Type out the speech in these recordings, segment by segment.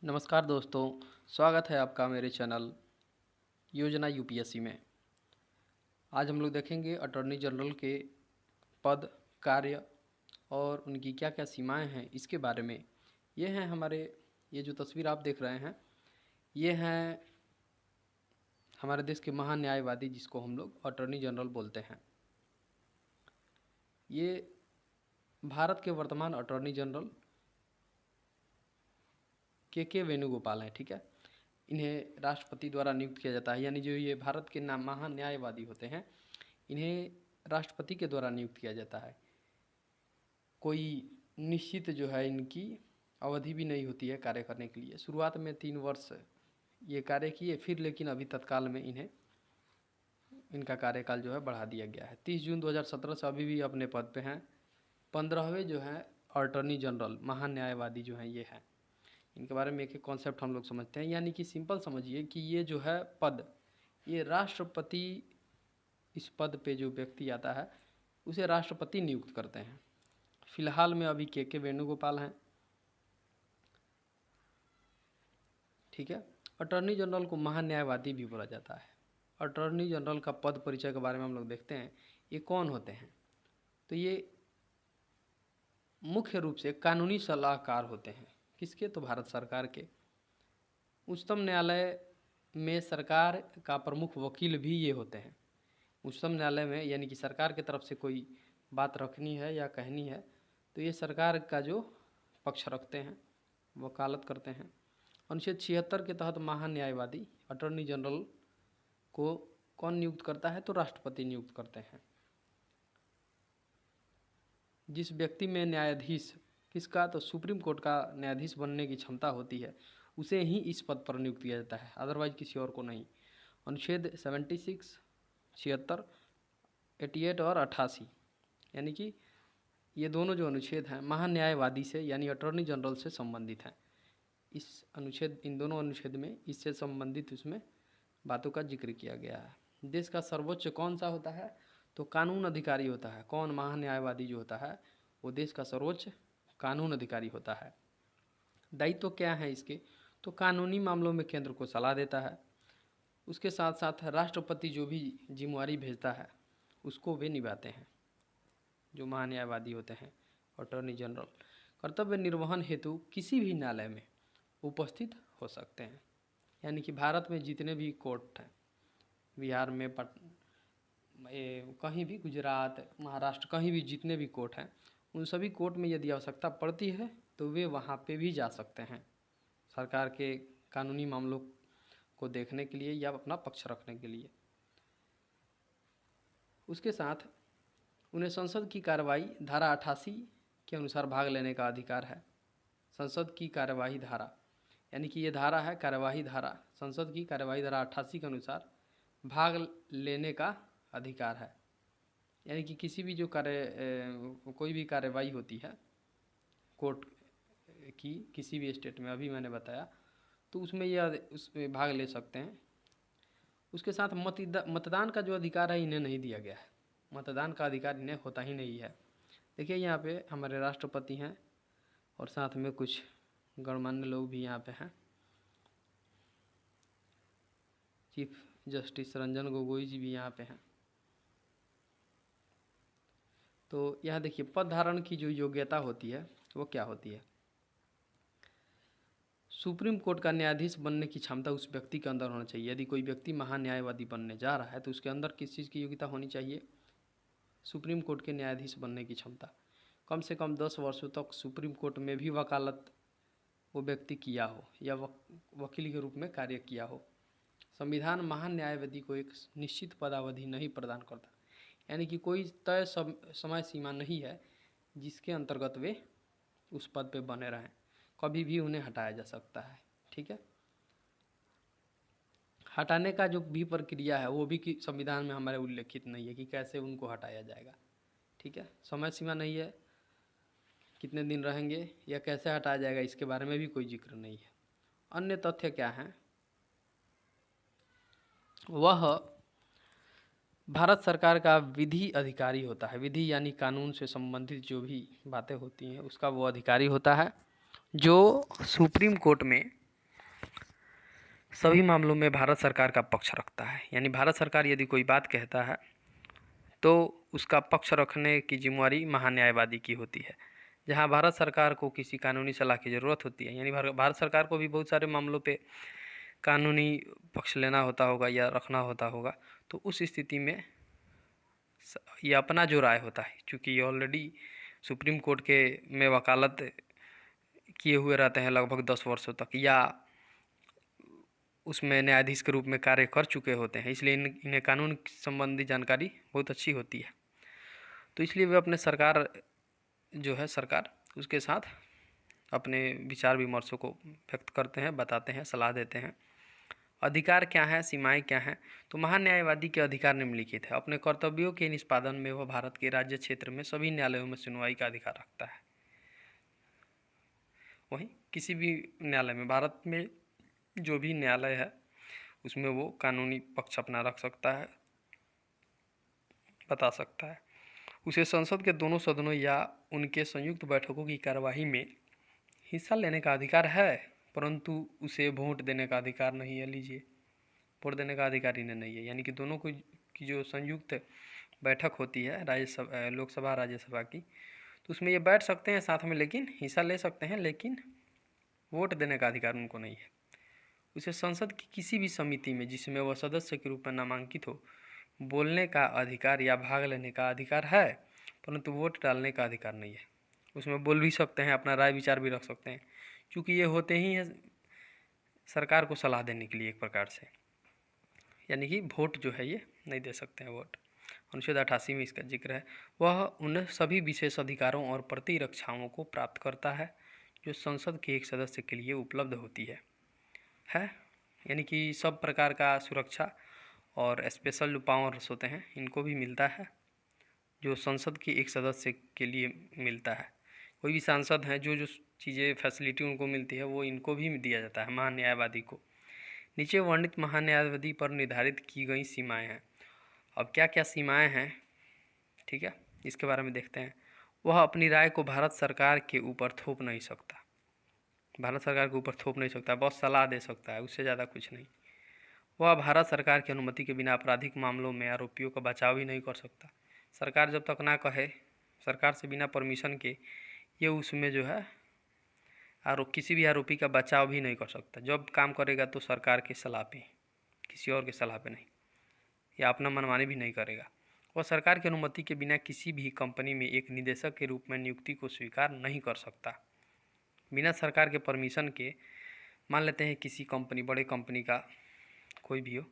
नमस्कार दोस्तों, स्वागत है आपका मेरे चैनल योजना यूपीएससी में। आज हम लोग देखेंगे अटॉर्नी जनरल के पद, कार्य और उनकी क्या क्या सीमाएं हैं इसके बारे में। ये हैं ये जो तस्वीर आप देख रहे हैं, ये हैं हमारे देश के महान न्यायवादी जिसको हम लोग अटॉर्नी जनरल बोलते हैं। ये भारत के वर्तमान अटॉर्नी जनरल के वेणुगोपाल हैं। ठीक है, इन्हें राष्ट्रपति द्वारा नियुक्त किया जाता है, यानी जो ये भारत के महान न्यायवादी होते हैं इन्हें राष्ट्रपति के द्वारा नियुक्त किया जाता है। कोई निश्चित जो है इनकी अवधि भी नहीं होती है कार्य करने के लिए। शुरुआत में 3 वर्ष ये कार्य किए, फिर लेकिन अभी तत्काल में इनका कार्यकाल जो है बढ़ा दिया गया है। 30 जून 2017 से अभी भी अपने पद पे हैं। 15वें जो हैं अटॉर्नी जनरल महान न्यायवादी जो हैं ये हैं। इनके बारे में एक एक कॉन्सेप्ट हम लोग समझते हैं, यानी कि सिंपल समझिए कि ये जो है पद, ये राष्ट्रपति, इस पद पे जो व्यक्ति आता है उसे राष्ट्रपति नियुक्त करते हैं। फिलहाल में अभी के वेणुगोपाल हैं। ठीक है, अटॉर्नी जनरल को महान न्यायवादी भी बोला जाता है। अटॉर्नी जनरल का पद परिचय के बारे में हम लोग देखते हैं, ये कौन होते हैं। तो ये मुख्य रूप से कानूनी सलाहकार होते हैं। किसके? तो भारत सरकार के। उच्चतम न्यायालय में सरकार का प्रमुख वकील भी ये होते हैं। उच्चतम न्यायालय में यानी कि सरकार की तरफ से कोई बात रखनी है या कहनी है तो ये सरकार का जो पक्ष रखते हैं, वकालत करते हैं। अनुच्छेद 76 के तहत महान न्यायवादी अटॉर्नी जनरल को कौन नियुक्त करता है? तो राष्ट्रपति नियुक्त करते हैं। जिस व्यक्ति में न्यायाधीश किसका? तो सुप्रीम कोर्ट का न्यायाधीश बनने की क्षमता होती है उसे ही इस पद पर नियुक्त किया जाता है, अदरवाइज किसी और को नहीं। अनुच्छेद 76, 76, 88 और 88 यानी कि ये दोनों जो अनुच्छेद हैं महान न्यायवादी से यानी अटॉर्नी जनरल से संबंधित हैं। इन दोनों अनुच्छेद में इससे संबंधित उसमें बातों का जिक्र किया गया है। देश का सर्वोच्च कौन सा होता है? तो कानून अधिकारी होता है। कौन? महान न्यायवादी जो होता है वो देश का सर्वोच्च कानून अधिकारी होता है। दायित्व क्या है इसके? तो कानूनी मामलों में केंद्र को सलाह देता है। उसके साथ साथ राष्ट्रपति जो भी जिम्मेवारी भेजता है उसको वे निभाते हैं, जो महान न्यायवादी होते हैं अटॉर्नी जनरल। कर्तव्य निर्वहन हेतु किसी भी न्यायालय में उपस्थित हो सकते हैं, यानी कि भारत में जितने भी कोर्ट हैं, बिहार में कहीं भी, गुजरात, महाराष्ट्र, कहीं भी जितने भी कोर्ट हैं उन सभी कोर्ट में यदि आवश्यकता पड़ती है तो वे वहाँ पे भी जा सकते हैं सरकार के कानूनी मामलों को देखने के लिए या अपना पक्ष रखने के लिए। उसके साथ उन्हें संसद की कार्रवाई धारा 88 के अनुसार भाग लेने का अधिकार है। संसद की कार्यवाही धारा यानी कि ये धारा है कार्यवाही धारा, संसद की कार्यवाही धारा 88 के अनुसार भाग लेने का अधिकार है। यानी कि किसी भी जो कोई भी कार्यवाही होती है कोर्ट की किसी भी स्टेट में, अभी मैंने बताया, तो उसमें भाग ले सकते हैं। उसके साथ मतदान का जो अधिकार है इन्हें नहीं दिया गया है। मतदान का अधिकार इन्हें होता ही नहीं है। देखिए यहाँ पे हमारे राष्ट्रपति हैं और साथ में कुछ गणमान्य लोग भी यहाँ पे हैं। चीफ जस्टिस रंजन गोगोई जी भी यहाँ पे हैं। तो यहाँ देखिए पद धारण की जो योग्यता होती है वो क्या होती है? सुप्रीम कोर्ट का न्यायाधीश बनने की क्षमता उस व्यक्ति के अंदर होना चाहिए। यदि कोई व्यक्ति महान न्यायवादी बनने जा रहा है तो उसके अंदर किस चीज़ की योग्यता होनी चाहिए? सुप्रीम कोर्ट के न्यायाधीश बनने की क्षमता। कम से कम 10 वर्षों तक सुप्रीम कोर्ट में भी वकालत वो व्यक्ति किया हो या वकील के रूप में कार्य किया हो। संविधान महान न्यायवादी को एक निश्चित पदावधि नहीं प्रदान करता, यानी कि कोई तय समय सीमा नहीं है जिसके अंतर्गत वे उस पद पे बने रहें। कभी भी उन्हें हटाया जा सकता है। ठीक है, हटाने का जो भी प्रक्रिया है वो भी कि संविधान में हमारे उल्लेखित नहीं है कि कैसे उनको हटाया जाएगा। ठीक है, समय सीमा नहीं है, कितने दिन रहेंगे या कैसे हटाया जाएगा इसके बारे में भी कोई जिक्र नहीं है। अन्य तथ्य क्या हैं? वह भारत सरकार का विधि अधिकारी होता है। विधि यानी कानून से संबंधित जो भी बातें होती हैं उसका वो अधिकारी होता है, जो सुप्रीम कोर्ट में सभी मामलों में भारत सरकार का पक्ष रखता है। यानी भारत सरकार यदि कोई बात कहता है तो उसका पक्ष रखने की जिम्मेवारी महान्यायवादी की होती है। जहां भारत सरकार को किसी कानूनी सलाह की ज़रूरत होती है, यानी भारत सरकार को भी बहुत सारे मामलों पे कानूनी पक्ष लेना होता होगा या रखना होता होगा, तो उस स्थिति में ये अपना जो राय होता है, चूँकि ये ऑलरेडी सुप्रीम कोर्ट के में वकालत किए हुए रहते हैं लगभग 10 वर्षों तक, या उसमें न्यायाधीश के रूप में कार्य कर चुके होते हैं, इसलिए इन्हें कानून संबंधी जानकारी बहुत अच्छी होती है। तो इसलिए वे अपने सरकार जो है सरकार उसके साथ अपने विचार विमर्शों को व्यक्त करते हैं, बताते हैं, सलाह देते हैं। अधिकार क्या है, सीमाएं क्या हैं? तो महान्यायवादी के अधिकार निम्नलिखित है। अपने कर्तव्यों के निष्पादन में वह भारत के राज्य क्षेत्र में सभी न्यायालयों में सुनवाई का अधिकार रखता है। वहीं किसी भी न्यायालय में, भारत में जो भी न्यायालय है उसमें वो कानूनी पक्ष अपना रख सकता है, बता सकता है। उसे संसद के दोनों सदनों या उनके संयुक्त बैठकों की कार्यवाही में हिस्सा लेने का अधिकार है, परंतु उसे वोट देने का अधिकार नहीं है। लीजिए, वोट देने का अधिकार इन्हें नहीं है। यानी कि दोनों को की जो संयुक्त बैठक होती है राज्यसभा, लोकसभा राज्यसभा की, तो उसमें ये बैठ सकते हैं साथ में, लेकिन हिस्सा ले सकते हैं, लेकिन वोट देने का अधिकार उनको नहीं है। उसे संसद की किसी भी समिति में जिसमें वह सदस्य के रूप में नामांकित हो बोलने का अधिकार या भाग लेने का अधिकार है, परंतु वोट डालने का अधिकार नहीं है। उसमें बोल भी सकते हैं, अपना राय विचार भी रख सकते हैं, क्योंकि ये होते ही हैं सरकार को सलाह देने के लिए एक प्रकार से। यानी कि वोट जो है ये नहीं दे सकते हैं वोट। अनुच्छेद 88 में इसका जिक्र है। वह उन सभी विशेष अधिकारों और प्रतिरक्षाओं को प्राप्त करता है जो संसद के एक सदस्य के लिए उपलब्ध होती है। यानी कि सब प्रकार का सुरक्षा और स्पेशल जो पावर्स होते हैं इनको भी मिलता है, जो संसद के एक सदस्य के लिए मिलता है। कोई भी सांसद हैं, जो जो चीज़ें फैसिलिटी उनको मिलती है वो इनको भी दिया जाता है, महान्यायवादी को। नीचे वर्णित महान्यायवादी पर निर्धारित की गई सीमाएं हैं। अब क्या क्या सीमाएं हैं, ठीक है, इसके बारे में देखते हैं। वह अपनी राय को भारत सरकार के ऊपर थोप नहीं सकता। भारत सरकार के ऊपर थोप नहीं सकता, बहुत सलाह दे सकता है, उससे ज़्यादा कुछ नहीं। वह भारत सरकार की अनुमति के बिना आपराधिक मामलों में आरोपियों का बचाव भी नहीं कर सकता। सरकार जब तक ना कहे, सरकार से बिना परमिशन के ये उसमें जो है किसी भी आरोपी का बचाव भी नहीं कर सकता। जब काम करेगा तो सरकार की सलाह पे, किसी और की सलाह पे नहीं, या अपना मनमानी भी नहीं करेगा। वह सरकार की अनुमति के बिना किसी भी कंपनी में एक निदेशक के रूप में नियुक्ति को स्वीकार नहीं कर सकता। बिना सरकार के परमिशन के, मान लेते हैं किसी कंपनी, बड़े कंपनी का कोई भी हो,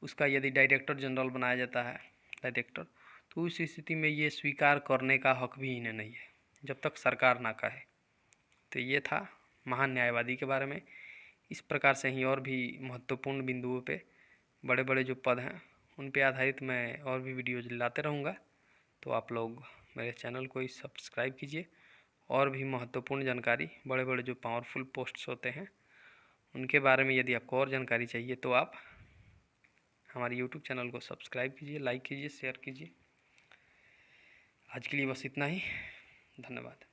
उसका यदि डायरेक्टर जनरल बनाया जाता है, डायरेक्टर, तो उस स्थिति में ये स्वीकार करने का हक भी इन्हें नहीं है जब तक सरकार ना कहे। तो ये था महान न्यायवादी के बारे में। इस प्रकार से ही और भी महत्वपूर्ण बिंदुओं पे, बड़े बड़े जो पद हैं उन पे आधारित मैं और भी वीडियोज लाते रहूँगा। तो आप लोग मेरे चैनल को ही सब्सक्राइब कीजिए। और भी महत्वपूर्ण जानकारी, बड़े बड़े जो पावरफुल पोस्ट्स होते हैं उनके बारे में यदि आपको और जानकारी चाहिए तो आप हमारे यूट्यूब चैनल को सब्सक्राइब कीजिए, लाइक कीजिए, शेयर कीजिए। आज के लिए बस इतना ही। धन्यवाद।